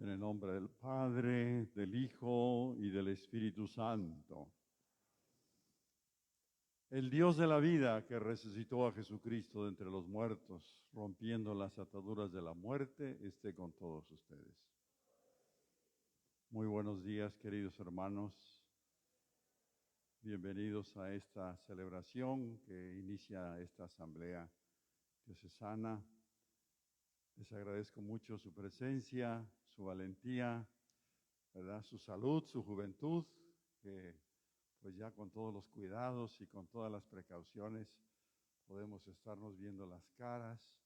En el nombre del Padre, del Hijo y del Espíritu Santo. El Dios de la vida que resucitó a Jesucristo de entre los muertos, rompiendo las ataduras de la muerte, esté con todos ustedes. Muy buenos días, queridos hermanos. Bienvenidos a esta celebración que inicia esta asamblea diocesana. Les agradezco mucho su presencia, su valentía, ¿verdad? Su salud, su juventud, que pues ya con todos los cuidados y con todas las precauciones podemos estarnos viendo las caras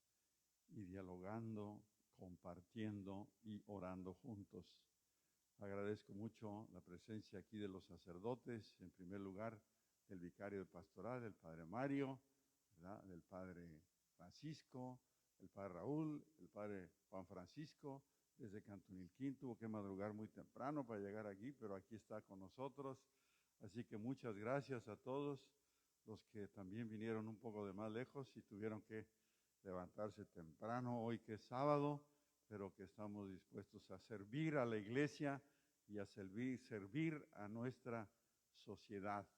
y dialogando, compartiendo y orando juntos. Agradezco mucho la presencia aquí de los sacerdotes, en primer lugar del vicario de pastoral, el padre Mario, ¿verdad? Del padre Francisco, el padre Raúl, el padre Juan Francisco, desde Cantunilquín, tuvo que madrugar muy temprano para llegar aquí, pero aquí está con nosotros. Así que muchas gracias a todos los que también vinieron un poco de más lejos y tuvieron que levantarse temprano hoy que es sábado, pero que estamos dispuestos a servir a la iglesia y a servir a nuestra sociedad.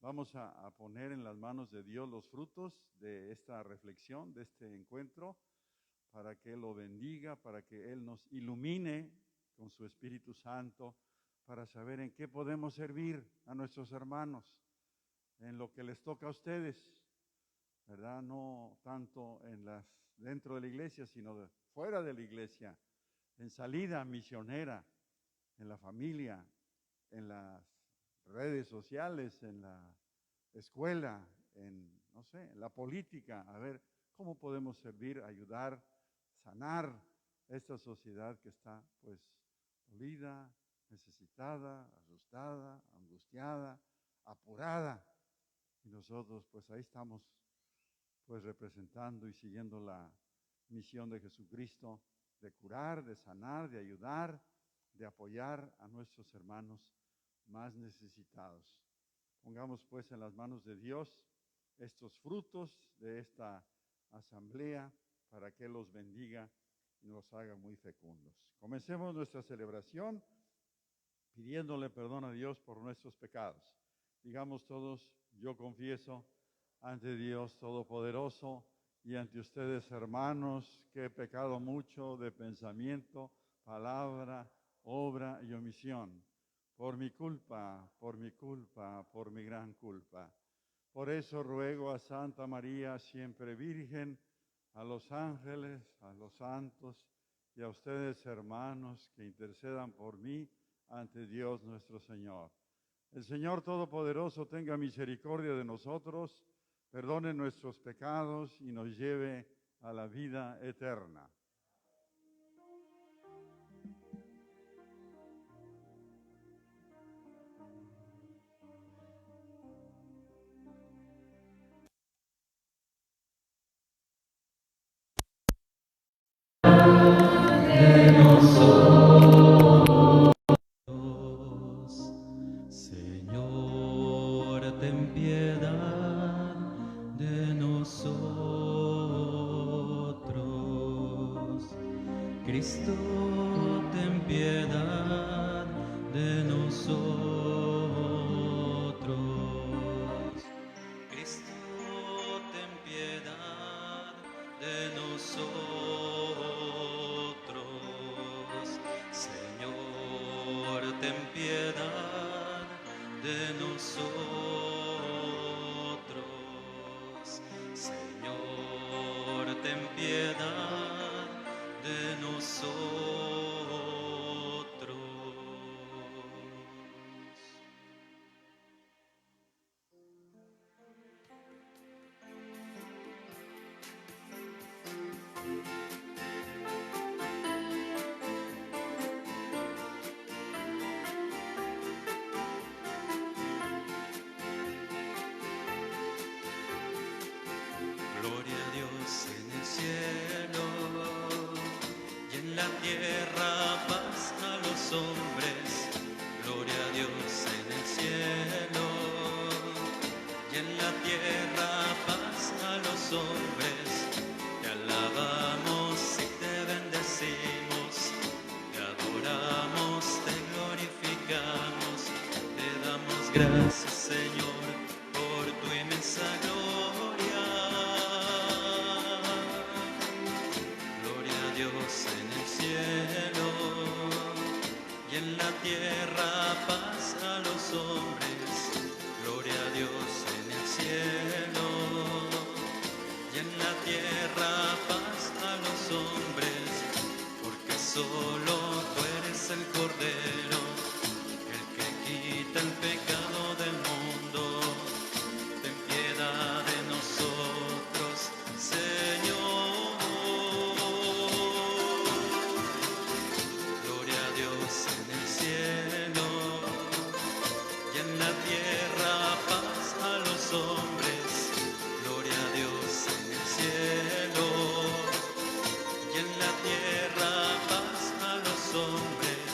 Vamos a poner en las manos de Dios los frutos de esta reflexión, de este encuentro, para que Él lo bendiga, para que Él nos ilumine con su Espíritu Santo, para saber en qué podemos servir a nuestros hermanos, en lo que les toca a ustedes, ¿verdad? No tanto dentro de la iglesia, sino fuera de la iglesia, en salida misionera, en la familia, en las redes sociales, en la escuela, en la política, a ver cómo podemos servir, ayudar, sanar esta sociedad que está pues dolida, necesitada, asustada, angustiada, apurada. Y nosotros pues ahí estamos pues representando y siguiendo la misión de Jesucristo de curar, de sanar, de ayudar, de apoyar a nuestros hermanos más necesitados. Pongamos pues en las manos de Dios estos frutos de esta asamblea para que los bendiga y nos haga muy fecundos. Comencemos nuestra celebración pidiéndole perdón a Dios por nuestros pecados. Digamos todos, yo confieso ante Dios Todopoderoso y ante ustedes, hermanos, que he pecado mucho de pensamiento, palabra, obra y omisión. Por mi culpa, por mi gran culpa. Por eso ruego a Santa María, siempre Virgen, a los ángeles, a los santos y a ustedes, hermanos, que intercedan por mí ante Dios nuestro Señor. El Señor Todopoderoso tenga misericordia de nosotros, perdone nuestros pecados y nos lleve a la vida eterna. Señor, ten piedad de nosotros. Cristo, ten piedad de nosotros. Cristo, ten piedad de nosotros. Señor, ten piedad de nosotros. Señor, ten piedad de nosotros. Gloria a Dios en el cielo y en la tierra paz a los hombres. Gloria a Dios en el cielo y en la tierra paz a los hombres. Te alabamos y te bendecimos, te adoramos. gracias, Señor, por tu inmensa gloria. Gloria a Dios en el cielo y en la tierra paz a los hombres. Gloria a Dios en el cielo y en la tierra paz a los hombres, porque solo tú eres el Cordero, el que quita el pecado del mundo. Ten piedad de nosotros, Señor. Gloria a Dios en el cielo y en la tierra paz a los hombres. Gloria a Dios en el cielo y en la tierra paz a los hombres.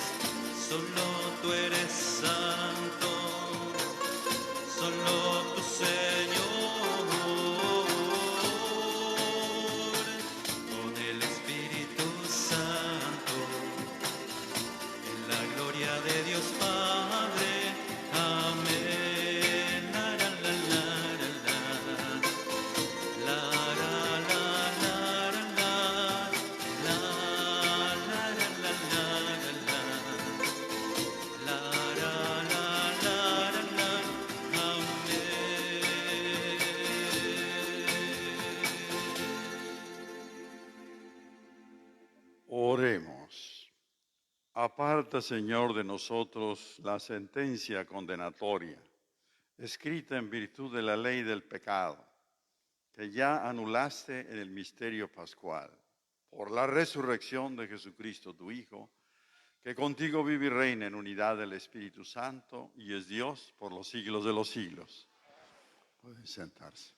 Solo tú eres santo, solo tu Señor, con el Espíritu Santo, en la gloria de Dios Padre. Amén. La, la, la, la, la, la, la, la, la, la, la, la, la, la, la, la. La, la, la, la, la, amén. Oremos. Aparta, Señor, de nosotros la sentencia condenatoria, escrita en virtud de la ley del pecado, que ya anulaste en el misterio pascual, por la resurrección de Jesucristo, tu Hijo, que contigo vive y reina en unidad del Espíritu Santo y es Dios por los siglos de los siglos. Pueden sentarse.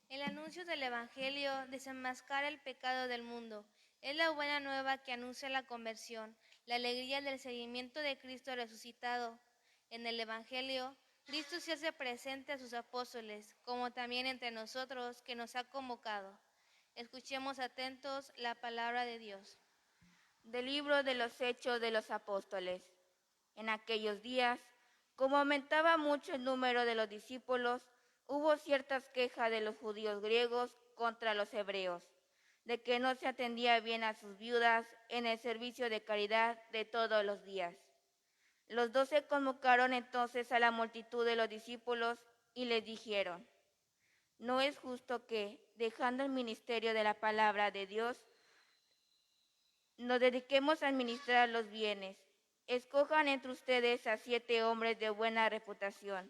El anuncio del Evangelio desenmascara el pecado del mundo. Es la buena nueva que anuncia la conversión, la alegría del seguimiento de Cristo resucitado. En el Evangelio, Cristo se hace presente a sus apóstoles, como también entre nosotros que nos ha convocado. Escuchemos atentos la palabra de Dios. Del libro de los Hechos de los Apóstoles. En aquellos días, como aumentaba mucho el número de los discípulos, hubo ciertas quejas de los judíos griegos contra los hebreos, de que no se atendía bien a sus viudas en el servicio de caridad de todos los días. Los 12 convocaron entonces a la multitud de los discípulos y les dijeron: no es justo que, dejando el ministerio de la palabra de Dios, nos dediquemos a administrar los bienes. Escojan entre ustedes a 7 hombres de buena reputación,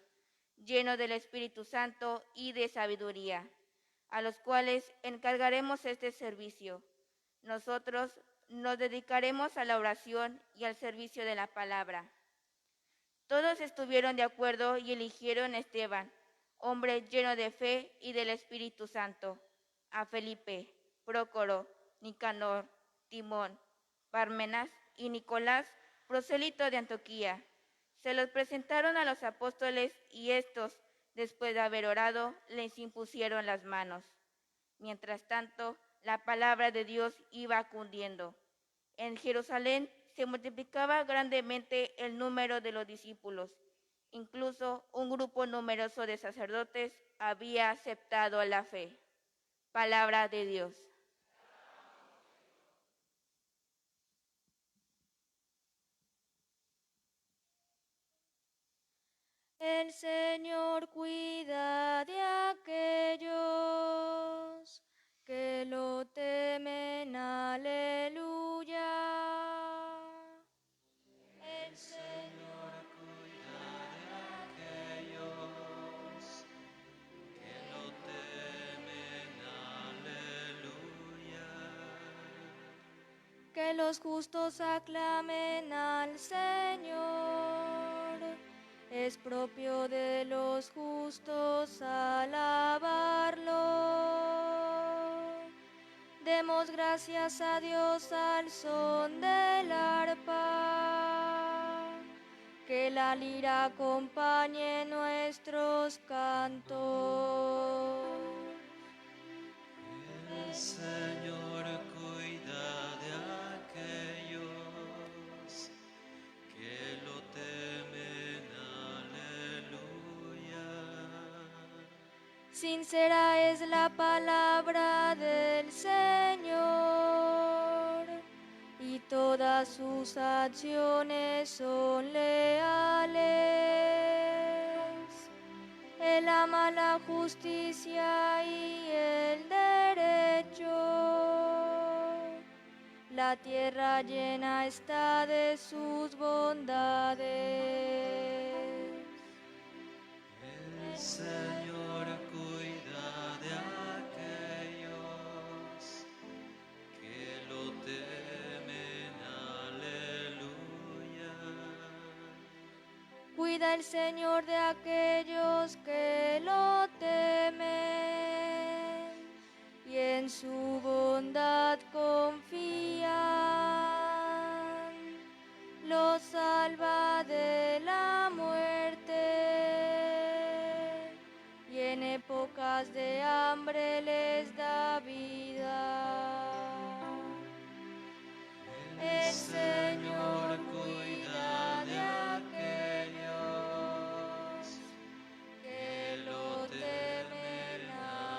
llenos del Espíritu Santo y de sabiduría, a los cuales encargaremos este servicio. Nosotros nos dedicaremos a la oración y al servicio de la palabra. Todos estuvieron de acuerdo y eligieron a Esteban, hombre lleno de fe y del Espíritu Santo, a Felipe, Prócoro, Nicanor, Timón, Parmenas y Nicolás, prosélito de Antioquía. Se los presentaron a los apóstoles y estos, después de haber orado, les impusieron las manos. Mientras tanto, la palabra de Dios iba cundiendo. En Jerusalén se multiplicaba grandemente el número de los discípulos. Incluso un grupo numeroso de sacerdotes había aceptado la fe. Palabra de Dios. El Señor cuida de aquellos que lo temen, aleluya. El Señor cuida de aquellos Que lo temen, aleluya. que los justos aclamen al Señor. Es propio de los justos alabarlo. Demos gracias a Dios al son del arpa. Que la lira acompañe nuestros cantos. El Señor cuida de aquellos que lo temen, aleluya. Sincera es la palabra del Señor, y todas sus acciones son leales. Él ama la justicia y el derecho. La tierra llena está de sus bondades. El Señor cuida de aquellos que lo temen, aleluya. Cuida el Señor de aquellos que lo temen y en su bondad confían. Los salva de la muerte y en épocas de hambre les da vida. El Señor cuida de aquellos que lo temen,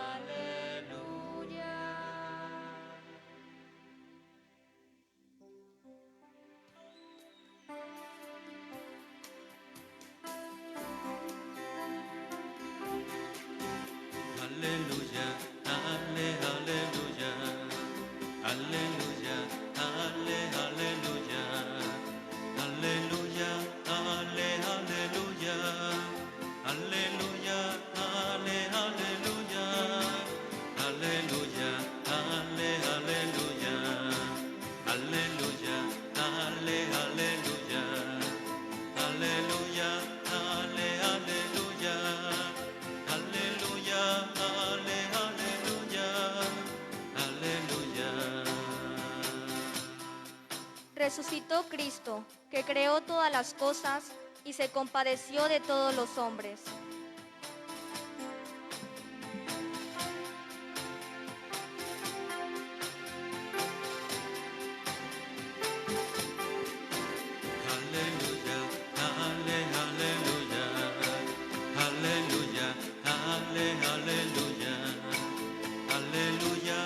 aleluya. Aleluya, aleluya, aleluya, aleluya, aleluya, aleluya, aleluya, aleluya, aleluya, aleluya, aleluya, aleluya, aleluya, aleluya. Aleluya, aleluya, aleluya. Resucitó Cristo, que creó todas las cosas y se compadeció de todos los hombres. Aleluya, aleluya, aleluya, aleluya,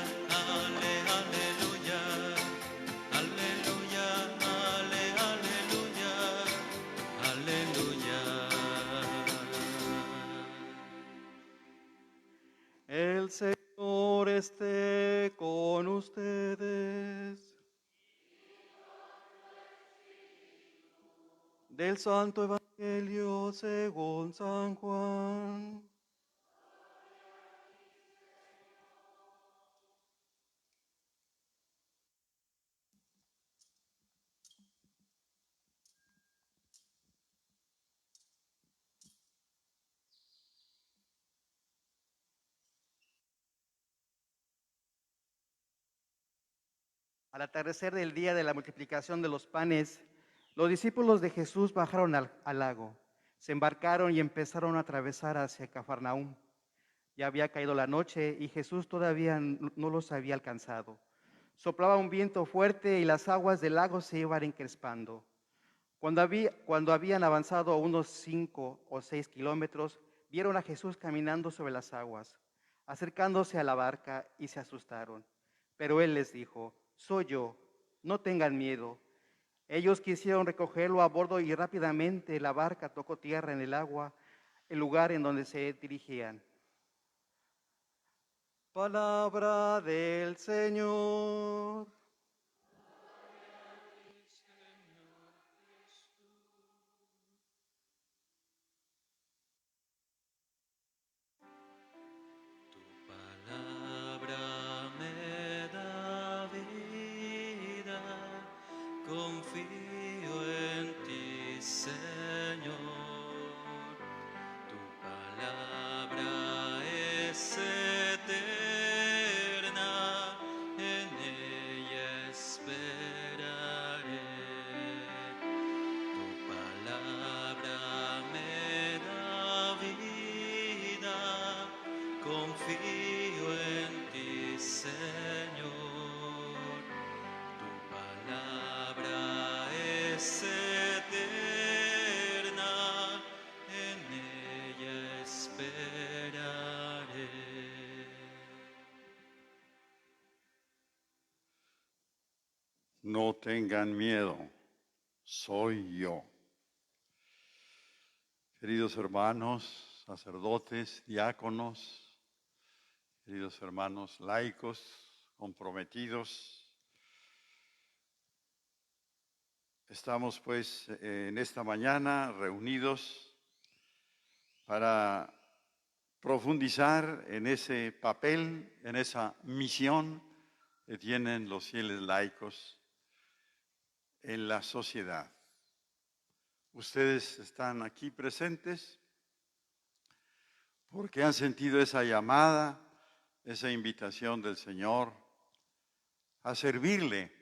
aleluya, aleluya, aleluya, aleluya, aleluya. El Señor esté con ustedes. Del Santo Evangelio según San Juan. Al atardecer del día de la multiplicación de los panes, los discípulos de Jesús bajaron al lago, se embarcaron y empezaron a atravesar hacia Cafarnaúm. Ya había caído la noche y Jesús todavía no los había alcanzado. Soplaba un viento fuerte y las aguas del lago se iban encrespando. Cuando habían avanzado unos 5 o 6 kilómetros, vieron a Jesús caminando sobre las aguas, acercándose a la barca y se asustaron. Pero él les dijo: soy yo, no tengan miedo. Ellos quisieron recogerlo a bordo y rápidamente la barca tocó tierra en el agua, el lugar en donde se dirigían. Palabra del Señor. Palabra me da vida, confío en ti, Señor. Tu palabra es eterna, en ella esperaré. Tu palabra me da vida, confío en ti, Señor. Tu palabra es eterna, no tengan miedo, soy yo. Queridos hermanos, sacerdotes, diáconos, queridos hermanos laicos, comprometidos, estamos pues en esta mañana reunidos para profundizar en ese papel, en esa misión que tienen los fieles laicos en la sociedad. Ustedes están aquí presentes porque han sentido esa llamada, esa invitación del Señor a servirle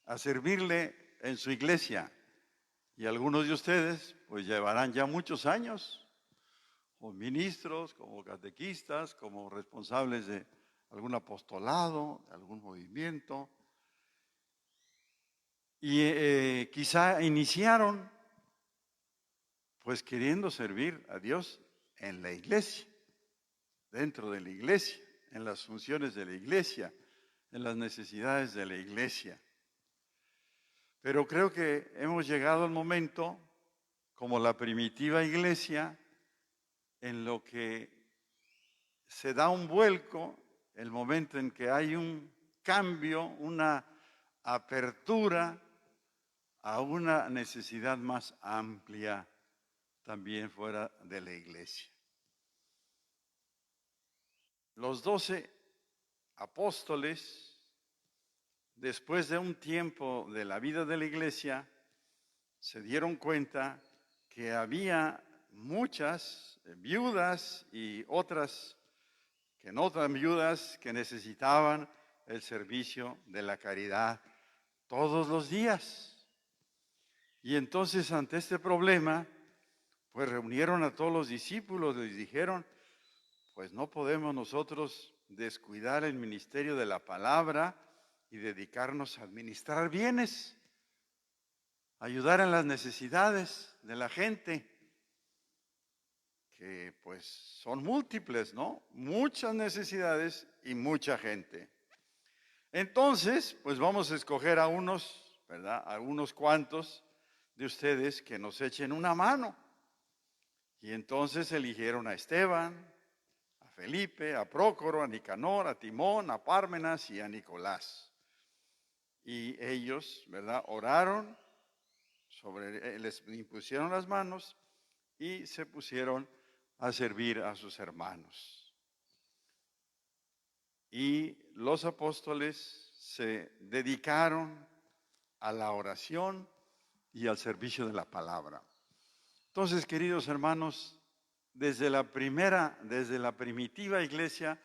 en su iglesia. Y algunos de ustedes pues llevarán ya muchos años como ministros, como catequistas, como responsables de algún apostolado, de algún movimiento. Y quizá iniciaron pues queriendo servir a Dios en la iglesia, dentro de la iglesia, en las funciones de la iglesia, en las necesidades de la iglesia. Pero creo que hemos llegado al momento, como la primitiva iglesia, en lo que se da un vuelco, el momento en que hay un cambio, una apertura a una necesidad más amplia también fuera de la iglesia. Los 12 apóstoles, después de un tiempo de la vida de la iglesia, se dieron cuenta que había muchas viudas y otras que no tan viudas que necesitaban el servicio de la caridad todos los días. Y entonces ante este problema, pues reunieron a todos los discípulos, les dijeron, pues no podemos nosotros descuidar el ministerio de la palabra y dedicarnos a administrar bienes, ayudar en las necesidades de la gente, que pues son múltiples, ¿no? Muchas necesidades y mucha gente. Entonces, pues vamos a escoger a unos, ¿verdad? A unos cuantos de ustedes que nos echen una mano. Y entonces eligieron a Esteban, a Felipe, a Prócoro, a Nicanor, a Timón, a Pármenas y a Nicolás. Y ellos, ¿verdad? Oraron, les impusieron las manos y se pusieron a servir a sus hermanos. Y los apóstoles se dedicaron a la oración y al servicio de la palabra. Entonces, queridos hermanos, desde la primitiva iglesia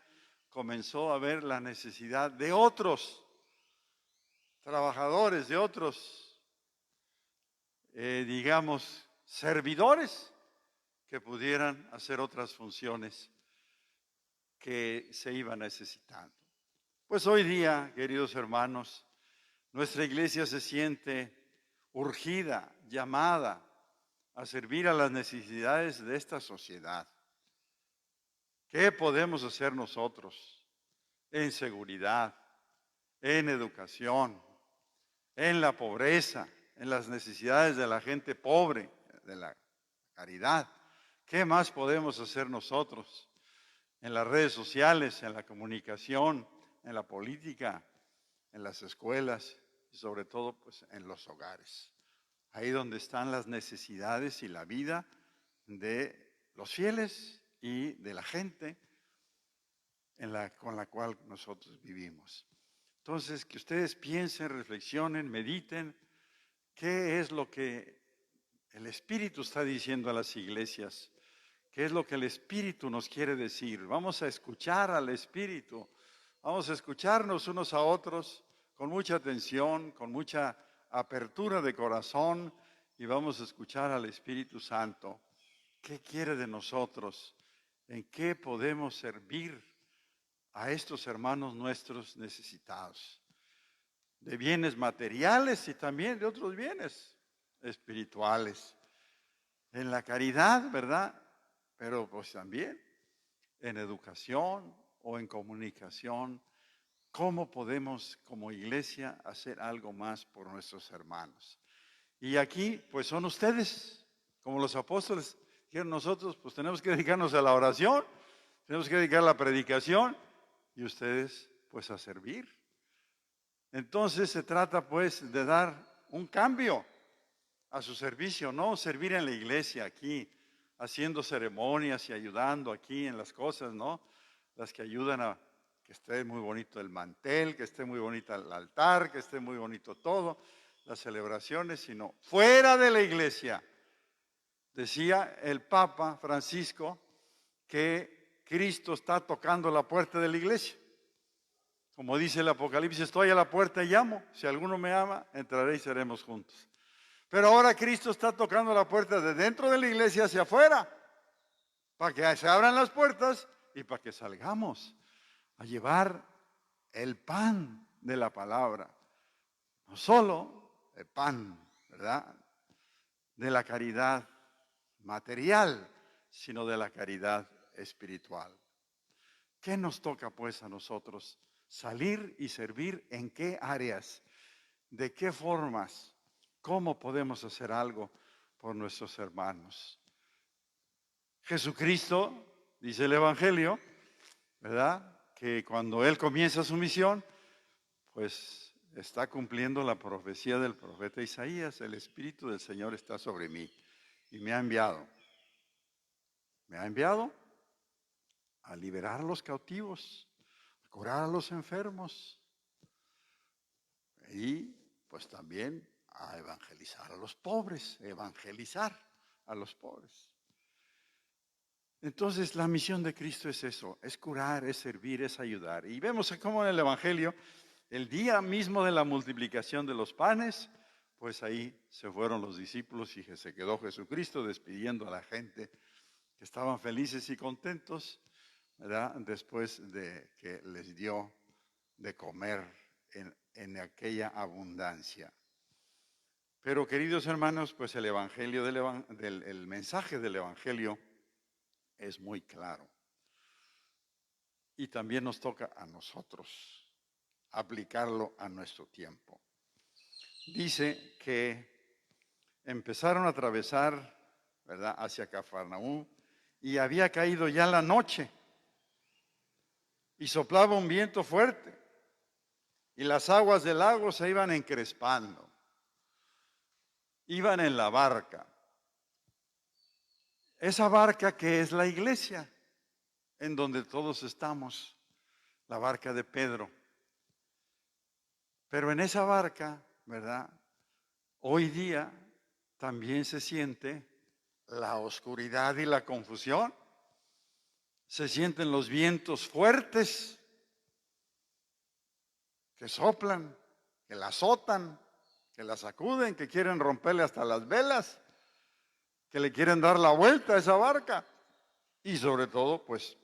comenzó a ver la necesidad de otros trabajadores, de otros, digamos, servidores que pudieran hacer otras funciones que se iban necesitando. Pues hoy día, queridos hermanos, nuestra iglesia se siente urgida, llamada a servir a las necesidades de esta sociedad. ¿Qué podemos hacer nosotros en seguridad, en educación, en la pobreza, en las necesidades de la gente pobre, de la caridad? ¿Qué más podemos hacer nosotros en las redes sociales, en la comunicación, en la política, en las escuelas y sobre todo pues en los hogares? Ahí donde están las necesidades y la vida de los fieles y de la gente con la cual nosotros vivimos. Entonces, que ustedes piensen, reflexionen, mediten, qué es lo que el Espíritu está diciendo a las iglesias, qué es lo que el Espíritu nos quiere decir. Vamos a escuchar al Espíritu, vamos a escucharnos unos a otros con mucha atención, con mucha apertura de corazón, y vamos a escuchar al Espíritu Santo. ¿Qué quiere de nosotros? ¿En qué podemos servir a estos hermanos nuestros necesitados? De bienes materiales y también de otros bienes espirituales. En la caridad, ¿verdad? Pero pues también en educación o en comunicación ¿Cómo podemos como iglesia hacer algo más por nuestros hermanos? Y aquí, pues son ustedes, como los apóstoles dijeron, nosotros pues tenemos que dedicarnos a la oración, tenemos que dedicar a la predicación y ustedes pues a servir. Entonces se trata pues de dar un cambio a su servicio, no servir en la iglesia aquí, haciendo ceremonias y ayudando aquí en las cosas, ¿no? Las que ayudan a que esté muy bonito el mantel, que esté muy bonito el altar, que esté muy bonito todo, las celebraciones, sino fuera de la iglesia. Decía el Papa Francisco que Cristo está tocando la puerta de la iglesia. Como dice el Apocalipsis, estoy a la puerta y llamo. Si alguno me ama, entraré y seremos juntos. Pero ahora Cristo está tocando la puerta de dentro de la iglesia hacia afuera, para que se abran las puertas y para que salgamos a llevar el pan de la palabra. No solo el pan, ¿verdad?, de la caridad material, sino de la caridad espiritual. ¿Qué nos toca pues a nosotros? Salir y servir en qué áreas, de qué formas, cómo podemos hacer algo por nuestros hermanos. Jesucristo, dice el Evangelio, ¿verdad?, que cuando Él comienza su misión, pues está cumpliendo la profecía del profeta Isaías, el Espíritu del Señor está sobre mí y me ha enviado. Me ha enviado a liberar a los cautivos, a curar a los enfermos y pues también a evangelizar a los pobres, evangelizar a los pobres. Entonces la misión de Cristo es eso, es curar, es servir, es ayudar. Y vemos cómo en el Evangelio, el día mismo de la multiplicación de los panes, pues ahí se fueron los discípulos y se quedó Jesucristo despidiendo a la gente que estaban felices y contentos, ¿verdad?, después de que les dio de comer en aquella abundancia. Pero queridos hermanos, pues el Evangelio el mensaje del Evangelio es muy claro. Y también nos toca a nosotros aplicarlo a nuestro tiempo. Dice que empezaron a atravesar, ¿verdad?, hacia Cafarnaúm y había caído ya la noche y soplaba un viento fuerte y las aguas del lago se iban encrespando. Iban en la barca. Esa barca que es la iglesia, en donde todos estamos, la barca de Pedro. Pero en esa barca, ¿verdad?, hoy día también se siente la oscuridad y la confusión. Se sienten los vientos fuertes que soplan, que la azotan, que la sacuden, que quieren romperle hasta las velas, que le quieren dar la vuelta a esa barca. Y sobre todo, pues,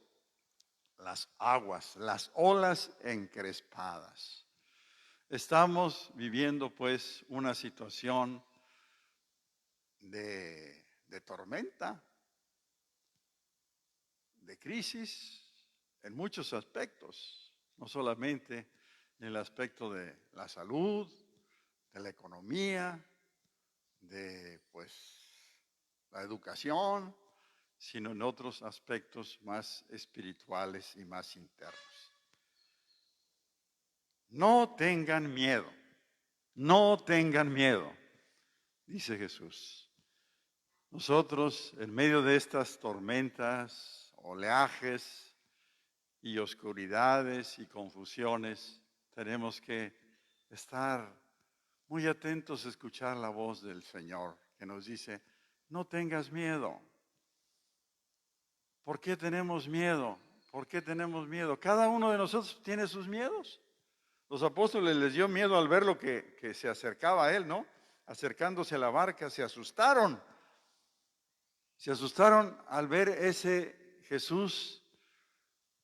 las aguas, las olas encrespadas. Estamos viviendo, pues, una situación de tormenta, de crisis, en muchos aspectos, no solamente en el aspecto de la salud, de la economía, de, pues, la educación, sino en otros aspectos más espirituales y más internos. No tengan miedo, dice Jesús. Nosotros, en medio de estas tormentas, oleajes y oscuridades y confusiones, tenemos que estar muy atentos a escuchar la voz del Señor, que nos dice, no tengas miedo. ¿Por qué tenemos miedo? ¿Por qué tenemos miedo? Cada uno de nosotros tiene sus miedos. Los apóstoles les dio miedo al ver lo que se acercaba a él, ¿no? Acercándose a la barca, se asustaron. Se asustaron al ver ese Jesús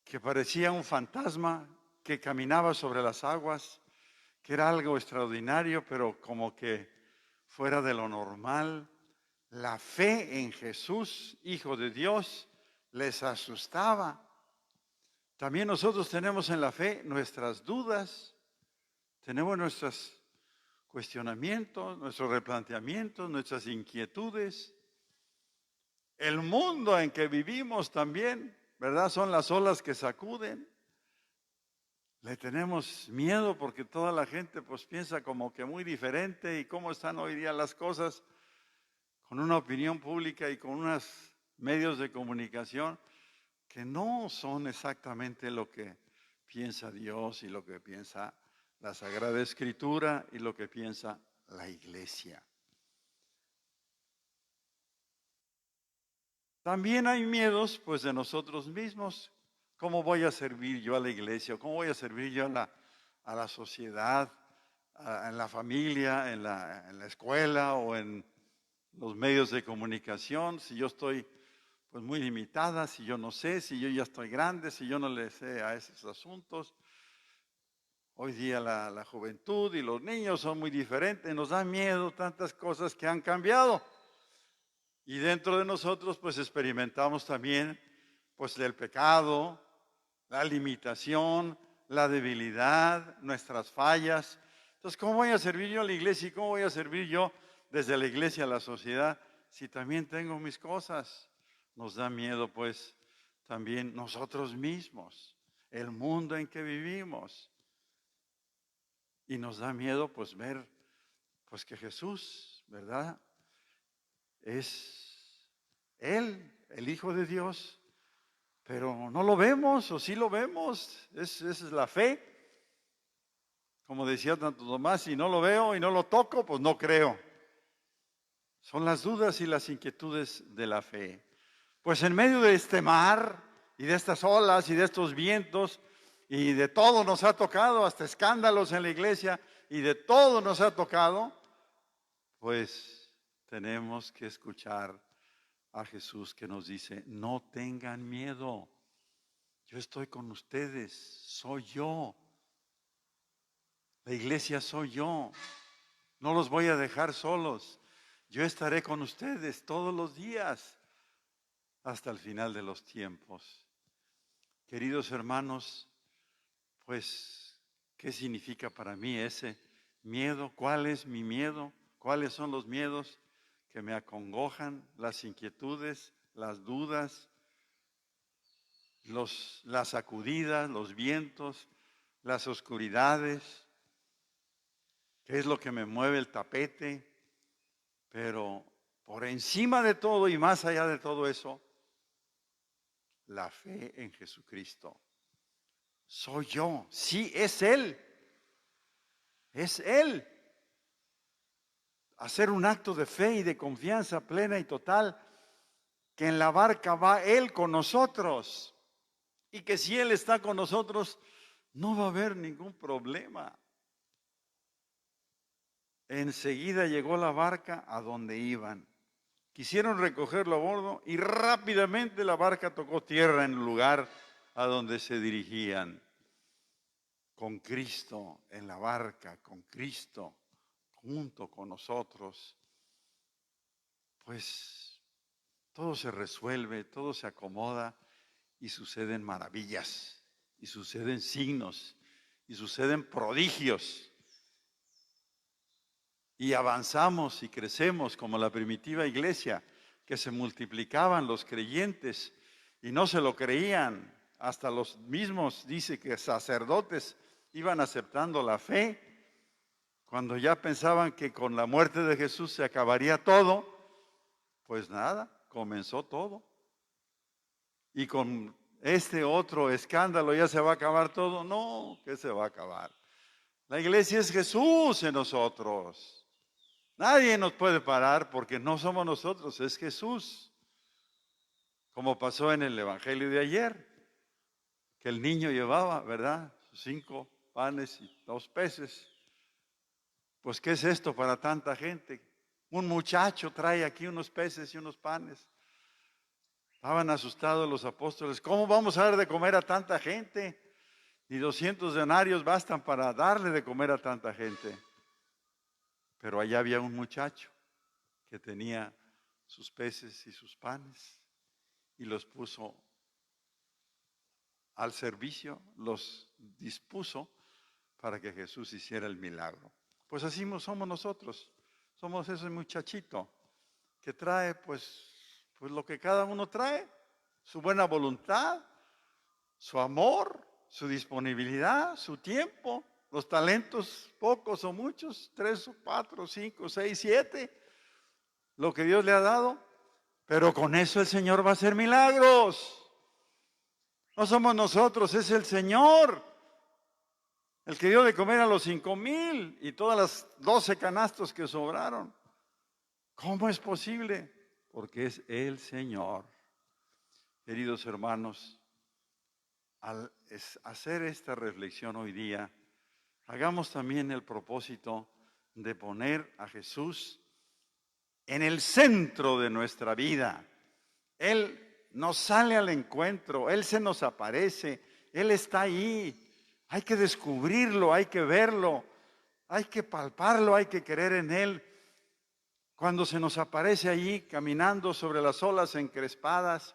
que parecía un fantasma, que caminaba sobre las aguas, que era algo extraordinario, pero como que fuera de lo normal. La fe en Jesús, Hijo de Dios, les asustaba. También nosotros tenemos en la fe nuestras dudas, tenemos nuestros cuestionamientos, nuestros replanteamientos, nuestras inquietudes. El mundo en que vivimos también, ¿verdad? Son las olas que sacuden. Le tenemos miedo porque toda la gente pues piensa como que muy diferente y cómo están hoy día las cosas con una opinión pública y con unos medios de comunicación que no son exactamente lo que piensa Dios y lo que piensa la Sagrada Escritura y lo que piensa la Iglesia. También hay miedos pues de nosotros mismos. ¿Cómo voy a servir yo a la iglesia? ¿Cómo voy a servir yo a la sociedad, en la familia, en la escuela o en los medios de comunicación? Si yo estoy pues muy limitada, si yo no sé, si yo ya estoy grande, si yo no le sé a esos asuntos. Hoy día la juventud y los niños son muy diferentes, nos da miedo tantas cosas que han cambiado. Y dentro de nosotros pues experimentamos también pues el pecado, la limitación, la debilidad, nuestras fallas. Entonces, ¿cómo voy a servir yo a la iglesia y cómo voy a servir yo desde la iglesia a la sociedad si también tengo mis cosas? Nos da miedo pues también nosotros mismos, el mundo en que vivimos. Y nos da miedo pues ver pues que Jesús, ¿verdad? Es Él, el Hijo de Dios, pero no lo vemos o sí lo vemos, esa es la fe. Como decía Santo Tomás, si no lo veo y no lo toco, pues no creo. Son las dudas y las inquietudes de la fe. Pues en medio de este mar y de estas olas y de estos vientos y de todo nos ha tocado, hasta escándalos en la iglesia y de todo nos ha tocado, pues tenemos que escuchar a Jesús que nos dice, no tengan miedo, yo estoy con ustedes, soy yo, la iglesia soy yo, no los voy a dejar solos, yo estaré con ustedes todos los días hasta el final de los tiempos. Queridos hermanos, pues, ¿qué significa para mí ese miedo? ¿Cuál es mi miedo? ¿Cuáles son los miedos que me acongojan, las inquietudes, las dudas, las sacudidas, los vientos, las oscuridades? ¿Qué es lo que me mueve el tapete? Pero por encima de todo y más allá de todo eso, la fe en Jesucristo. Soy yo, sí, es Él. Es Él. Hacer un acto de fe y de confianza plena y total, que en la barca va Él con nosotros. Y que si Él está con nosotros, no va a haber ningún problema. Enseguida llegó la barca a donde iban. Quisieron recogerlo a bordo y rápidamente la barca tocó tierra en el lugar a donde se dirigían. Con Cristo en la barca, con Cristo junto con nosotros, pues todo se resuelve, todo se acomoda y suceden maravillas, y suceden signos, y suceden prodigios. Y avanzamos y crecemos como la primitiva iglesia, que se multiplicaban los creyentes y no se lo creían. Hasta los mismos, dice que sacerdotes iban aceptando la fe. Cuando ya pensaban que con la muerte de Jesús se acabaría todo, pues nada, comenzó todo. Y con este otro escándalo ya se va a acabar todo. No, ¿qué se va a acabar? La iglesia es Jesús en nosotros. Nadie nos puede parar porque no somos nosotros, es Jesús. Como pasó en el Evangelio de ayer, que el niño llevaba, ¿verdad? 5 panes y 2 peces. Pues, ¿qué es esto para tanta gente? Un muchacho trae aquí unos peces y unos panes. Estaban asustados los apóstoles. ¿Cómo vamos a dar de comer a tanta gente? Ni 200 denarios bastan para darle de comer a tanta gente. Pero allá había un muchacho que tenía sus peces y sus panes y los puso al servicio, los dispuso para que Jesús hiciera el milagro. Pues así somos nosotros, somos ese muchachito que trae pues lo que cada uno trae, su buena voluntad, su amor, su disponibilidad, su tiempo, los talentos, pocos o muchos, 3 o 4, 5, 6, 7, lo que Dios le ha dado, pero con eso el Señor va a hacer milagros. No somos nosotros, es el Señor, el que dio de comer a los 5,000 y todas las 12 canastos que sobraron. ¿Cómo es posible? Porque es el Señor. Queridos hermanos, al hacer esta reflexión hoy día, hagamos también el propósito de poner a Jesús en el centro de nuestra vida. Él nos sale al encuentro, Él se nos aparece, Él está ahí. Hay que descubrirlo, hay que verlo, hay que palparlo, hay que creer en Él. Cuando se nos aparece allí caminando sobre las olas encrespadas,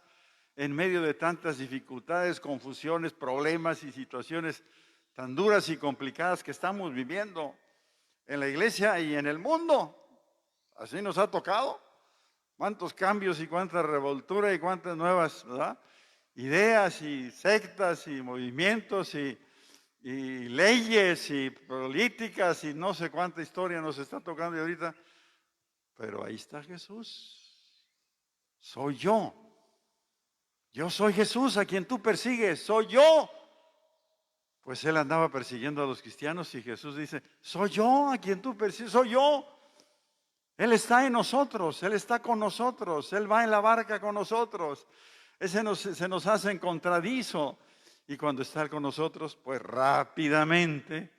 en medio de tantas dificultades, confusiones, problemas y situaciones tan duras y complicadas que estamos viviendo en la iglesia y en el mundo. Así nos ha tocado. Cuántos cambios y cuánta revoltura y cuántas nuevas, ¿verdad?, ideas y sectas y movimientos y leyes y políticas y no sé cuánta historia nos está tocando ahorita. Pero ahí está Jesús. Soy yo. Yo soy Jesús a quien tú persigues. Soy yo. Pues él andaba persiguiendo a los cristianos y Jesús dice, soy yo a quien tú persigues. Soy yo. Él está en nosotros, Él está con nosotros, Él va en la barca con nosotros. Se nos hace encontradizo. Y cuando está Él con nosotros, pues rápidamente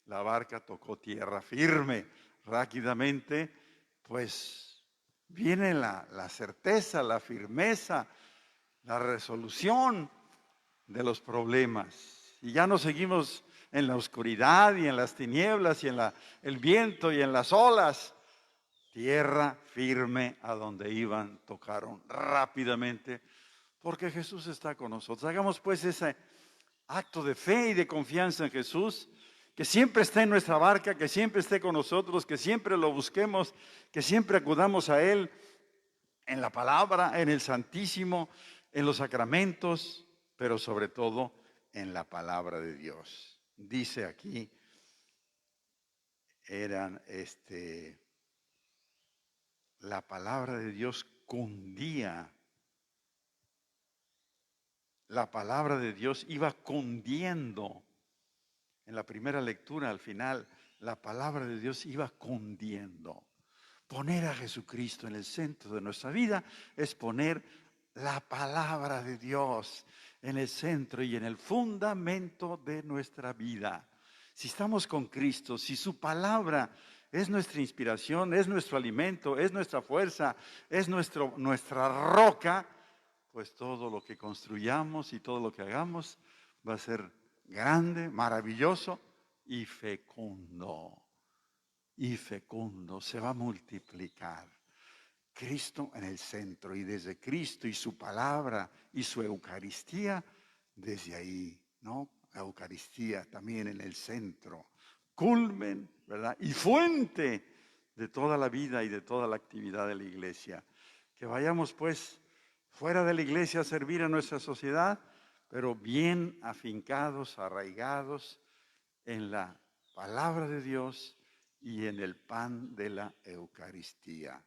la barca tocó tierra firme. Rápidamente, pues viene la certeza, la firmeza, la resolución de los problemas. Y ya no seguimos en la oscuridad y en las tinieblas y en el viento y en las olas. Tierra firme a donde iban, tocaron rápidamente, porque Jesús está con nosotros. Hagamos pues ese acto de fe y de confianza en Jesús, que siempre esté en nuestra barca, que siempre esté con nosotros, que siempre lo busquemos, que siempre acudamos a Él en la palabra, en el Santísimo, en los sacramentos, pero sobre todo en la palabra de Dios. Dice aquí, la palabra de Dios cundía. La palabra de Dios iba cundiendo. En la primera lectura, al final, la palabra de Dios iba cundiendo. Poner a Jesucristo en el centro de nuestra vida es poner la palabra de Dios en el centro y en el fundamento de nuestra vida. Si estamos con Cristo, si su palabra es nuestra inspiración, es nuestro alimento, es nuestra fuerza, es nuestra roca, pues todo lo que construyamos y todo lo que hagamos va a ser grande, maravilloso y fecundo. Y fecundo, se va a multiplicar. Cristo en el centro, y desde Cristo y su palabra y su Eucaristía, desde ahí, ¿no? Eucaristía también en el centro, culmen, ¿verdad?, y fuente de toda la vida y de toda la actividad de la iglesia. Que vayamos pues fuera de la iglesia a servir a nuestra sociedad, pero bien afincados, arraigados en la palabra de Dios y en el pan de la Eucaristía.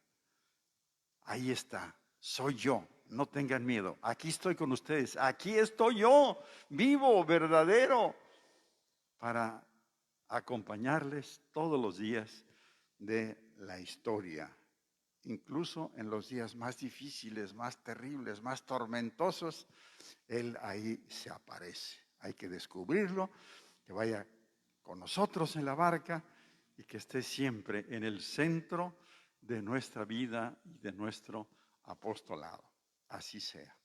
Ahí está, soy yo, no tengan miedo, aquí estoy con ustedes, aquí estoy yo, vivo, verdadero, para acompañarles todos los días de la historia, incluso en los días más difíciles, más terribles, más tormentosos. Él ahí se aparece. Hay que descubrirlo, que vaya con nosotros en la barca y que esté siempre en el centro de nuestra vida y de nuestro apostolado. Así sea.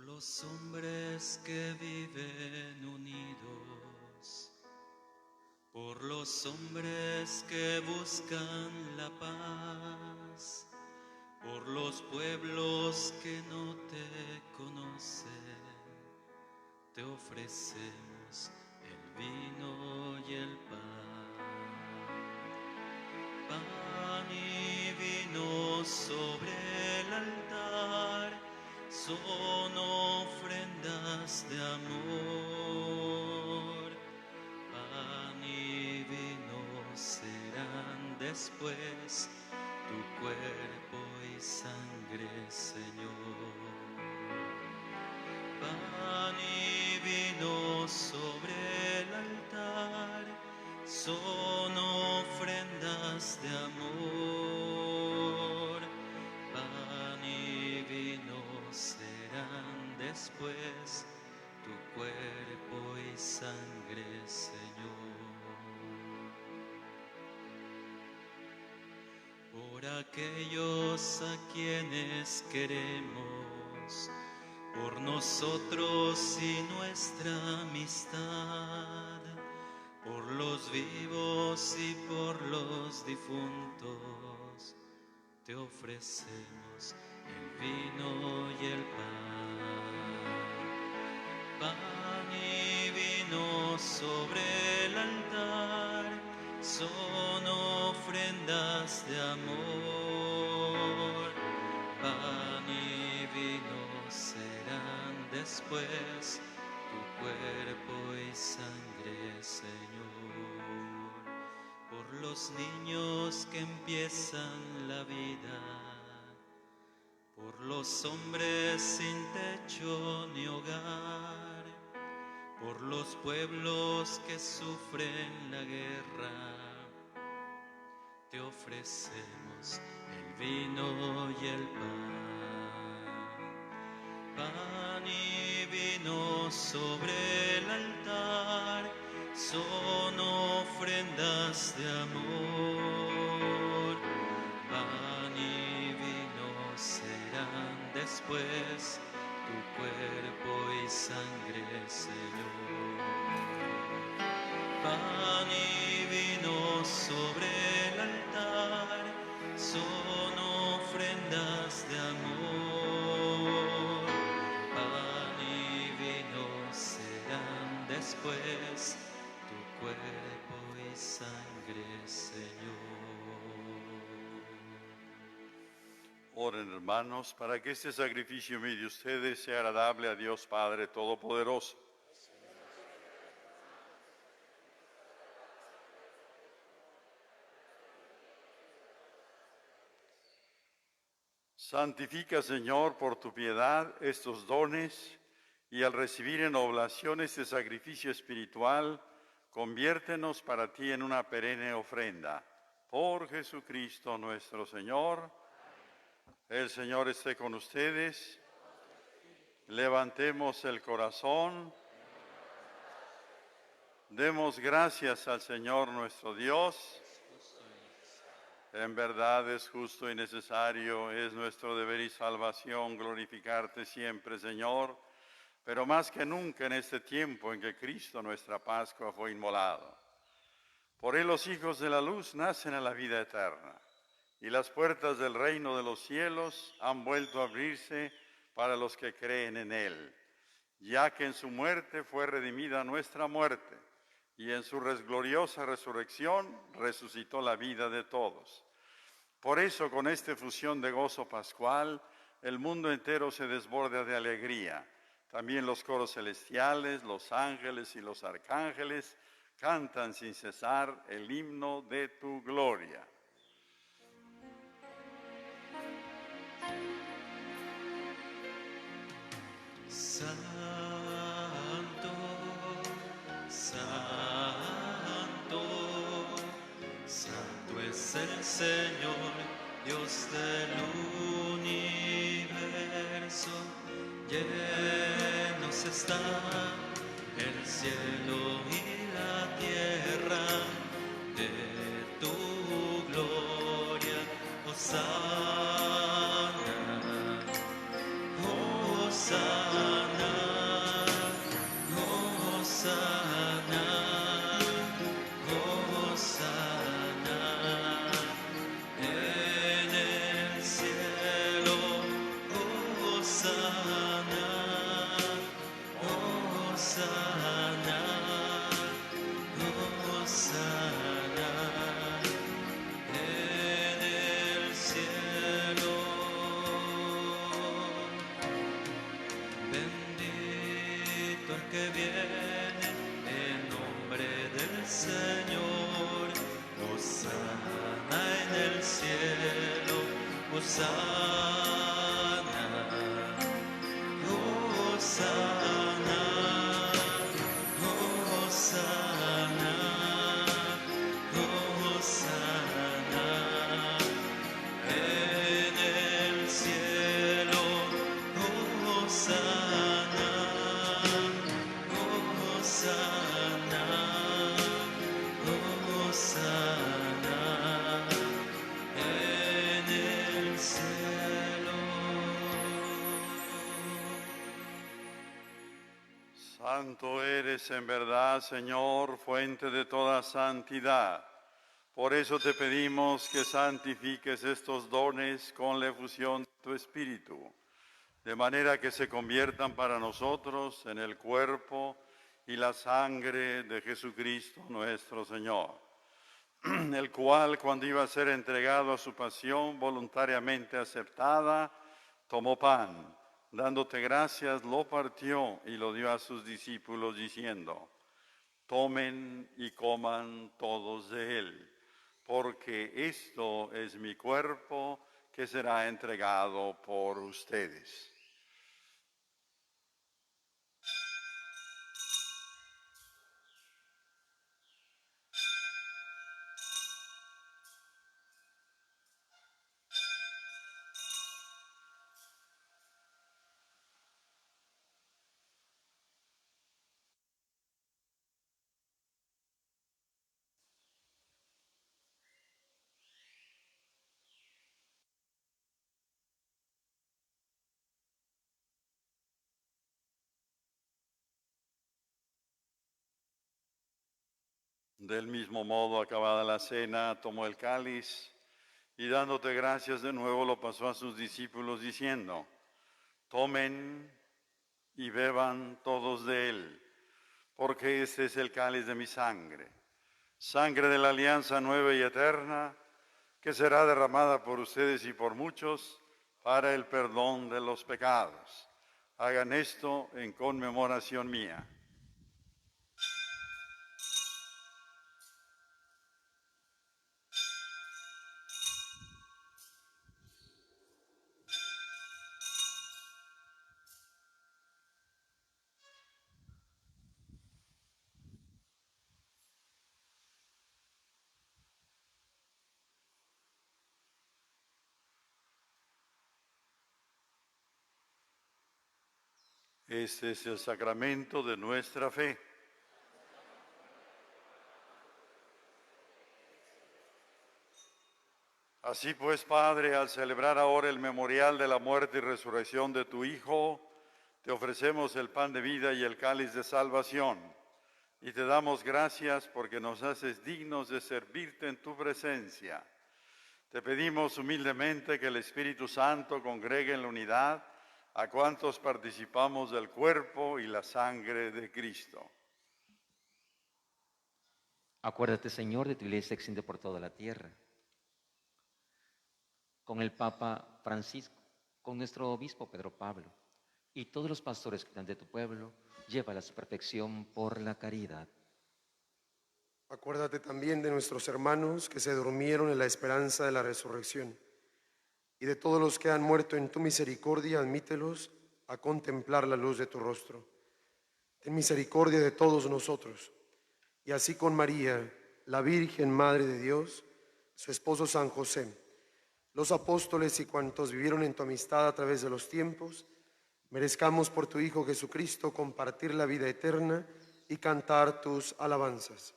los hombres que viven unidos, por los hombres que buscan la paz, por los pueblos que no te conocen, te ofrecemos el vino y el pan. Pan y vino sobre el altar son ofrendas de amor. Pan y vino serán después tu cuerpo y sangre, Señor. Pan y vino sobre el altar son ofrendas de amor. Pan y vino serán después tu cuerpo y sangre, Señor. Por aquellos a quienes queremos, por nosotros y nuestra amistad, por los vivos y por los difuntos, te ofrecemos el vino y el pan. Pan y vino sobre el altar son ofrendas de amor. Pan y vino serán después tu cuerpo y sangre, Señor. Por los niños que empiezan la vida, por los hombres sin techo ni hogar, por los pueblos que sufren la guerra, te ofrecemos el vino y el pan. Pan y vino sobre el altar son ofrendas de amor. Pan y vino serán después tu cuerpo y sangre, Señor. Pan y vino sobre el altar son ofrendas de amor. Pan y vino serán después tu cuerpo y sangre, Señor. Oren, hermanos, para que este sacrificio mío de ustedes sea agradable a Dios Padre Todopoderoso. Santifica, Señor, por tu piedad estos dones, y al recibir en oblación este sacrificio espiritual, conviértenos para ti en una perenne ofrenda. Por Jesucristo nuestro Señor. El Señor esté con ustedes. Levantemos el corazón. Demos gracias al Señor nuestro Dios. En verdad es justo y necesario, es nuestro deber y salvación glorificarte siempre, Señor, pero más que nunca en este tiempo en que Cristo, nuestra Pascua, fue inmolado. Por él los hijos de la luz nacen a la vida eterna, y las puertas del reino de los cielos han vuelto a abrirse para los que creen en él, ya que en su muerte fue redimida nuestra muerte, y en su gloriosa resurrección resucitó la vida de todos. Por eso, con esta efusión de gozo pascual, el mundo entero se desborda de alegría. También los coros celestiales, los ángeles y los arcángeles cantan sin cesar el himno de tu gloria. Santo, santo es el Señor, Dios del universo. Llenos está el cielo y la tierra de tu gloria. Hosana, Hosana. que viene en nombre del Señor. Hosana en el cielo, Hosana, Hosana, Hosana, Hosana en el cielo, Hosana, Hosana, Hosana en el cielo. Santo eres en verdad, Señor, fuente de toda santidad. Por eso te pedimos que santifiques estos dones con la efusión de tu Espíritu, de manera que se conviertan para nosotros en el cuerpo y la sangre de Jesucristo nuestro Señor, el cual, cuando iba a ser entregado a su pasión voluntariamente aceptada, tomó pan, dándote gracias, lo partió y lo dio a sus discípulos diciendo: tomen y coman todos de él, porque esto es mi cuerpo que será entregado por ustedes. Del mismo modo, acabada la cena, tomó el cáliz y dándote gracias de nuevo lo pasó a sus discípulos diciendo: tomen y beban todos de él, porque este es el cáliz de mi sangre, sangre de la alianza nueva y eterna, que será derramada por ustedes y por muchos para el perdón de los pecados. Hagan esto en conmemoración mía. Este es el sacramento de nuestra fe. Así pues, Padre, al celebrar ahora el memorial de la muerte y resurrección de tu Hijo, te ofrecemos el pan de vida y el cáliz de salvación, y te damos gracias porque nos haces dignos de servirte en tu presencia. Te pedimos humildemente que el Espíritu Santo congregue en la unidad a cuantos participamos del cuerpo y la sangre de Cristo. Acuérdate, Señor, de tu iglesia extendida por toda la tierra, con el Papa Francisco, con nuestro obispo Pedro Pablo, y todos los pastores que están de tu pueblo, llévala a su perfección por la caridad. Acuérdate también de nuestros hermanos que se durmieron en la esperanza de la resurrección, y de todos los que han muerto en tu misericordia, admítelos a contemplar la luz de tu rostro. Ten misericordia de todos nosotros, y así con María, la Virgen Madre de Dios, su esposo San José, los apóstoles y cuantos vivieron en tu amistad a través de los tiempos, merezcamos por tu Hijo Jesucristo compartir la vida eterna y cantar tus alabanzas.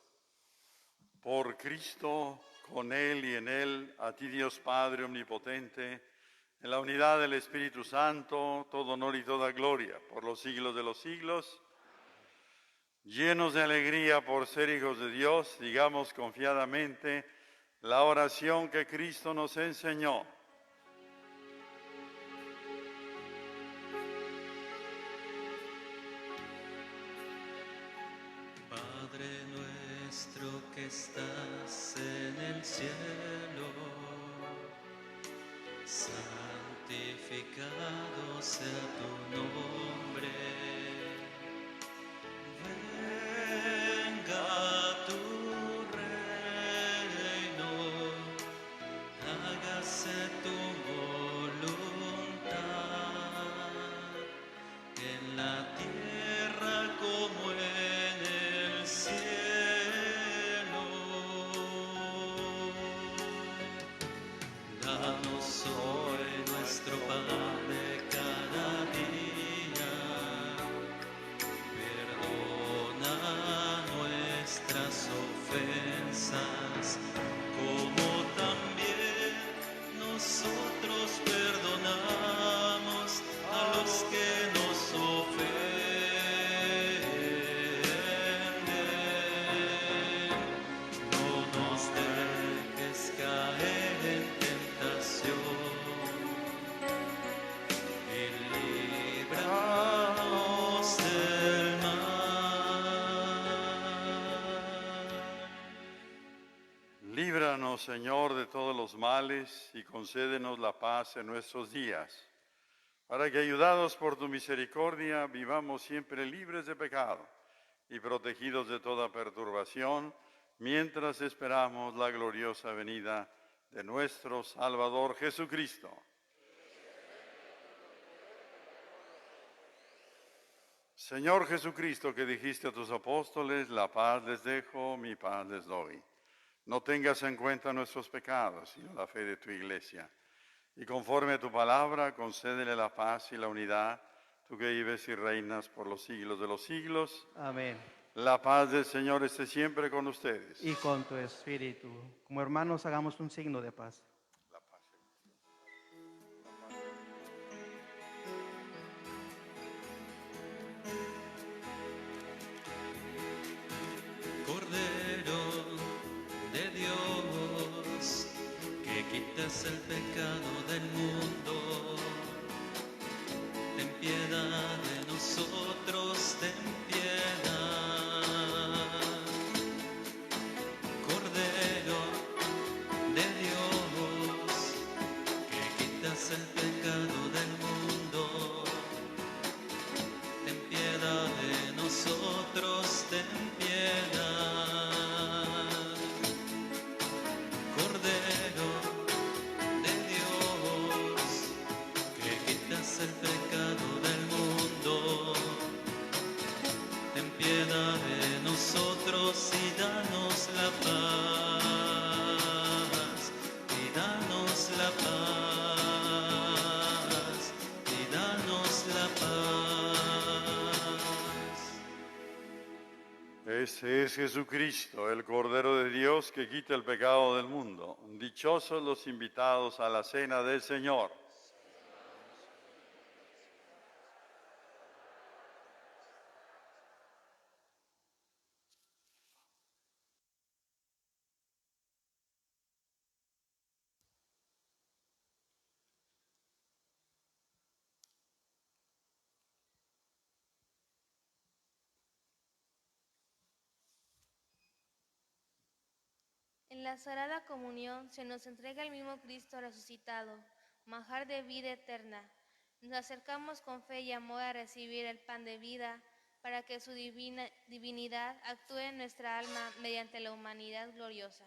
Por Cristo, con Él y en Él, a ti Dios Padre Omnipotente, en la unidad del Espíritu Santo, todo honor y toda gloria, por los siglos de los siglos. Llenos de alegría por ser hijos de Dios, digamos confiadamente la oración que Cristo nos enseñó. Padre nuestro que estás en el cielo, santificado sea tu nombre. Danos hoy nuestro pan de cada día. Perdona nuestras ofensas, como también nosotros perdonamos a los que nos ofenden. No nos dejes caer en tentación y líbranos del mal. Líbranos, Señor, de todos los males y concédenos la paz en nuestros días, para que, ayudados por tu misericordia, vivamos siempre libres de pecado y protegidos de toda perturbación, mientras esperamos la gloriosa venida de nuestro Salvador Jesucristo. Señor Jesucristo, que dijiste a tus apóstoles, la paz les dejo, mi paz les doy. No tengas en cuenta nuestros pecados, sino la fe de tu iglesia. Y conforme a tu palabra, concédele la paz y la unidad, tú que vives y reinas por los siglos de los siglos. Amén. La paz del Señor esté siempre con ustedes. Y con tu espíritu. Como hermanos, hagamos un signo de paz. Cordero de Dios, que quitas el pecado del mundo, ten piedad de nosotros, ten piedad. Cordero de Dios, que quitas el pecado del mundo, ten piedad de nosotros, ten piedad. Cordero de Dios, que quitas el pecado del mundo, ten piedad de nosotros y danos la paz, y danos la paz, y danos la paz. Ese es Jesucristo, el Cordero de Dios que quita el pecado del mundo. Dichosos los invitados a la cena del Señor. En la Sagrada Comunión se nos entrega el mismo Cristo resucitado, manjar de vida eterna. Nos acercamos con fe y amor a recibir el pan de vida, para que su divinidad actúe en nuestra alma mediante la humanidad gloriosa.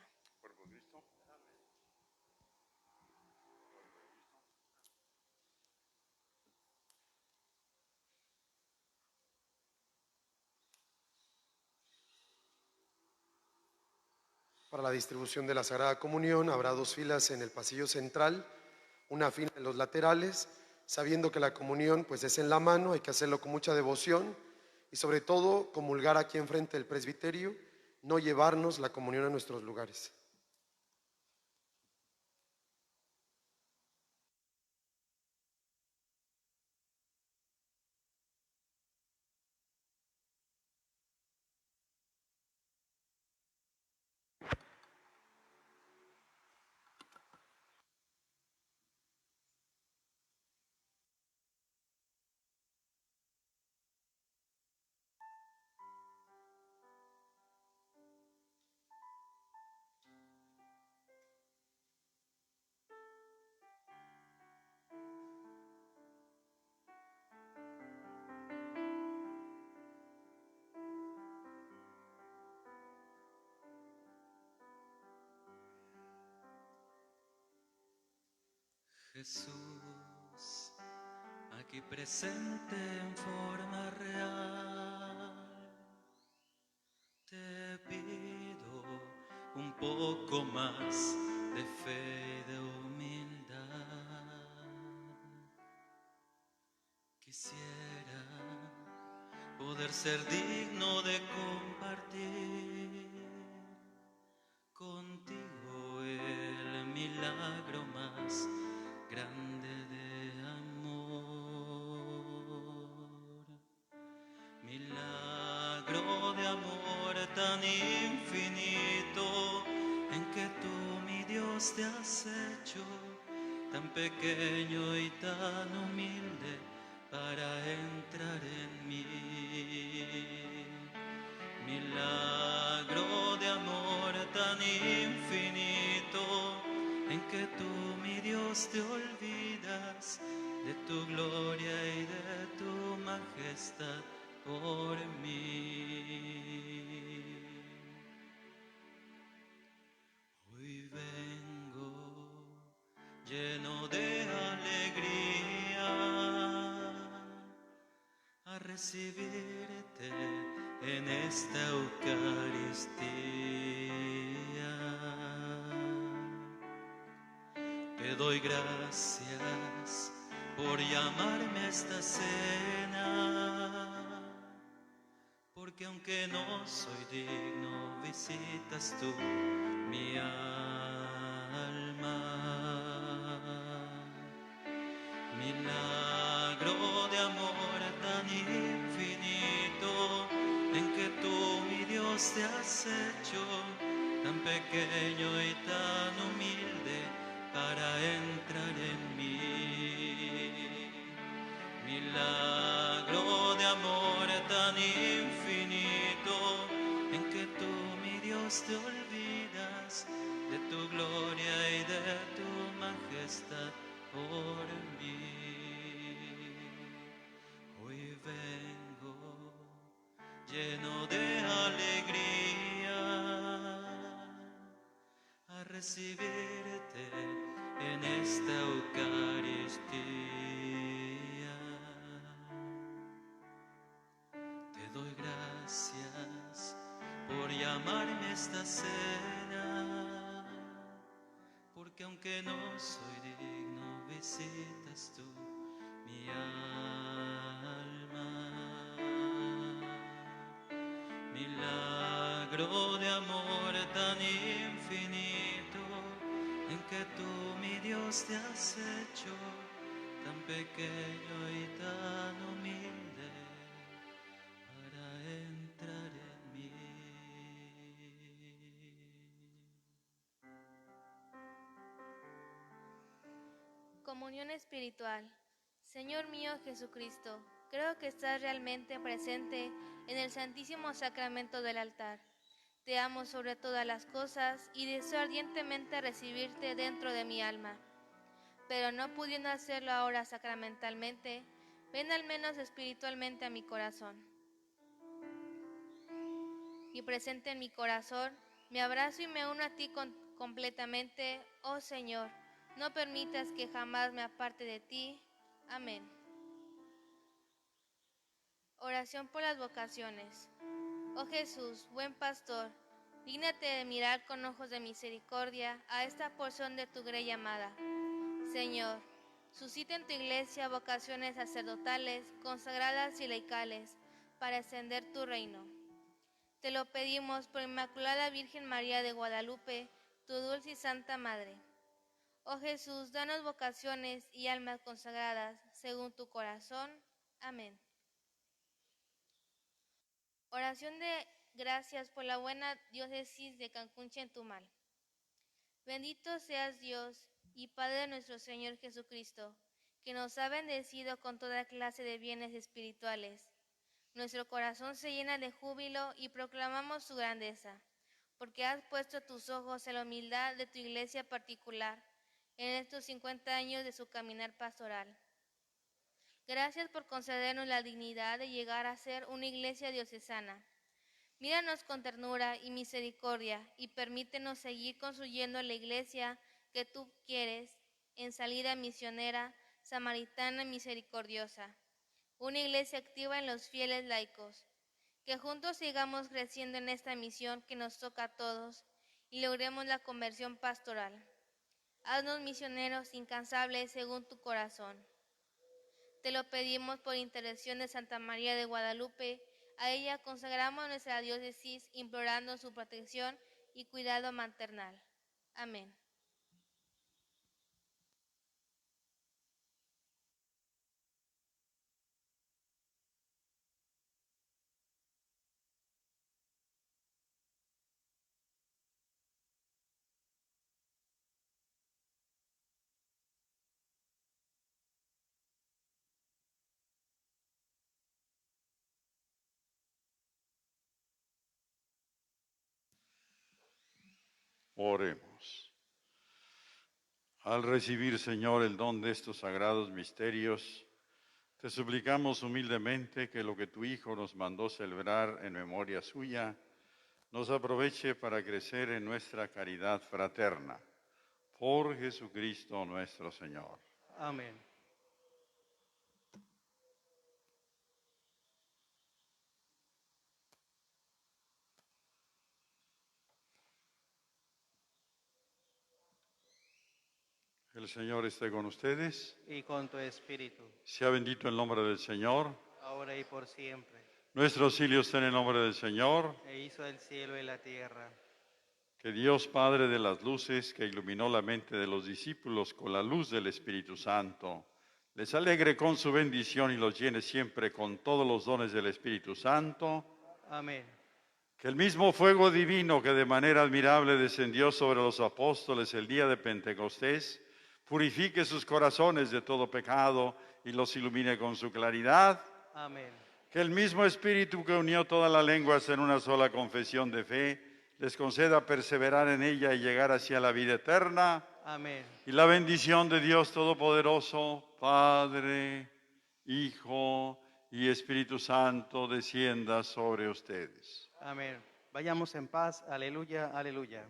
Para la distribución de la Sagrada Comunión habrá 2 filas en el pasillo central, una fila en los laterales, sabiendo que la comunión pues es en la mano, hay que hacerlo con mucha devoción y sobre todo comulgar aquí enfrente del presbiterio, no llevarnos la comunión a nuestros lugares. Jesús, aquí presente en forma real, te pido un poco más de fe y de humildad. ser digno de compartir contigo el milagro más grande de amor. Milagro de amor tan infinito en que tú, mi Dios, te has hecho tan pequeño y tan humilde para entrar en mí. Milagro de amor tan infinito en que tú, mi Dios, te olvidas de tu gloria y de tu majestad por mí. Hoy vengo lleno de alegría a recibirte en esta Eucaristía. Te doy gracias por llamarme a esta cena, porque aunque no soy digno, visitas tú mi alma. Milagro de amor tan infinito en que tú, mi Dios, te has hecho tan pequeño y tan humilde para entrar en mí. Milagro de amor tan infinito en que tú, mi Dios, te olvidas de tu gloria y de tu majestad por mí. Hoy vengo lleno de alegría a recibirte en esta Eucaristía. Te doy gracias por llamarme a esta cena, porque aunque no soy digno, visitas tú mi alma. Milagro de amor tan infinito en que tú, mi Dios, te has hecho tan pequeño y tan humilde para entrar en mí. Comunión espiritual. Señor mío Jesucristo, creo que estás realmente presente en el Santísimo Sacramento del altar. Te amo sobre todas las cosas y deseo ardientemente recibirte dentro de mi alma. Pero no pudiendo hacerlo ahora sacramentalmente, ven al menos espiritualmente a mi corazón. Y presente en mi corazón, me abrazo y me uno a ti completamente, oh Señor. No permitas que jamás me aparte de ti. Amén. Oración por las vocaciones. Oh Jesús, buen pastor, dígnate de mirar con ojos de misericordia a esta porción de tu grey amada. Señor, suscita en tu iglesia vocaciones sacerdotales, consagradas y laicales, para extender tu reino. Te lo pedimos por Inmaculada Virgen María de Guadalupe, tu dulce y santa Madre. Oh Jesús, danos vocaciones y almas consagradas, según tu corazón. Amén. Oración de gracias por la buena diócesis de Cancún-Chetumal. Bendito seas Dios y Padre de nuestro Señor Jesucristo, que nos ha bendecido con toda clase de bienes espirituales. Nuestro corazón se llena de júbilo y proclamamos su grandeza, porque has puesto tus ojos en la humildad de tu iglesia particular en estos 50 años de su caminar pastoral. Gracias por concedernos la dignidad de llegar a ser una iglesia diocesana. Míranos con ternura y misericordia y permítenos seguir construyendo la iglesia que tú quieres en salida misionera, samaritana y misericordiosa. Una iglesia activa en los fieles laicos. Que juntos sigamos creciendo en esta misión que nos toca a todos y logremos la conversión pastoral. Haznos misioneros incansables según tu corazón. Te lo pedimos por intercesión de Santa María de Guadalupe, A ella consagramos nuestra diócesis, implorando su protección y cuidado maternal. Amén. Oremos. Al recibir, Señor, el don de estos sagrados misterios, te suplicamos humildemente que lo que tu Hijo nos mandó celebrar en memoria suya, nos aproveche para crecer en nuestra caridad fraterna. Por Jesucristo nuestro Señor. Amén. El Señor esté con ustedes. Y con tu espíritu, Sea bendito el nombre del Señor. ahora y por siempre. Nuestro auxilio está en el nombre del Señor. E hizo el cielo y la tierra. Que Dios Padre de las luces, que iluminó la mente de los discípulos con la luz del Espíritu Santo, les alegre con su bendición y los llene siempre con todos los dones del Espíritu Santo. Amén. Que el mismo fuego divino que de manera admirable descendió sobre los apóstoles el día de Pentecostés, purifique sus corazones de todo pecado y los ilumine con su claridad. Amén. Que el mismo Espíritu que unió todas las lenguas en una sola confesión de fe, les conceda perseverar en ella y llegar hacia la vida eterna. Amén. Y la bendición de Dios Todopoderoso, Padre, Hijo y Espíritu Santo, descienda sobre ustedes. Amén. Vayamos en paz. Aleluya, aleluya.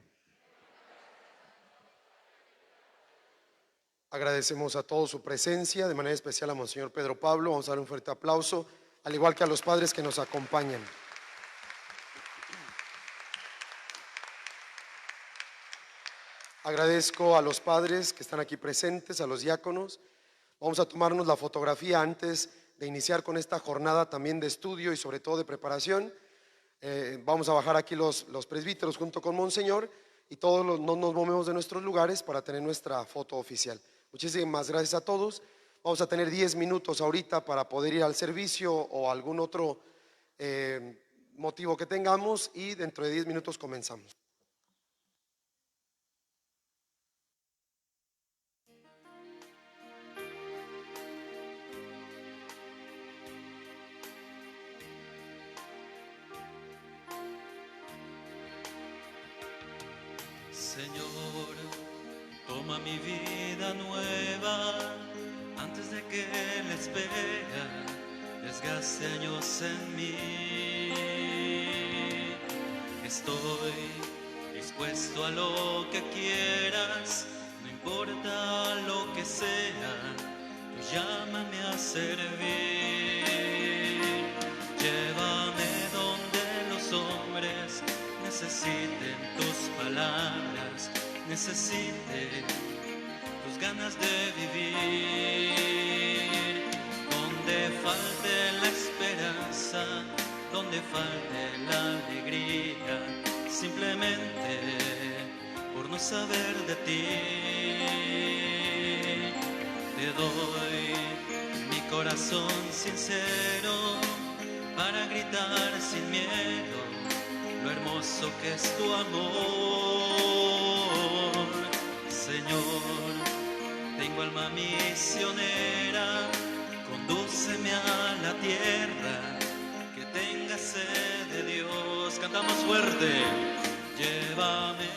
Agradecemos a todos su presencia, de manera especial a Monseñor Pedro Pablo. Vamos a darle un fuerte aplauso, al igual que a los padres que nos acompañan. Agradezco a los padres que están aquí presentes, a los diáconos. Vamos a tomarnos la fotografía antes de iniciar con esta jornada también de estudio y sobre todo de preparación. Vamos a bajar aquí los presbíteros junto con Monseñor y todos no nos movemos de nuestros lugares para tener nuestra foto oficial. Muchísimas gracias a todos. Vamos a tener 10 minutos ahorita para poder ir al servicio o algún otro motivo que tengamos y dentro de 10 minutos comenzamos. Señor, toma mi vida nueva antes de que la espera desgaste años en mí. Estoy dispuesto a lo que quieras, no importa lo que sea, tú llámame a servir. Llévame donde los hombres necesiten tus palabras, necesiten tus ganas de vivir. Donde falte la esperanza, donde falte la alegría, simplemente por no saber de ti. Te doy mi corazón sincero para gritar sin miedo lo hermoso que es tu amor. Señor, tengo alma misionera, condúceme a la tierra que tenga sed de Dios. Cantamos fuerte. Llévame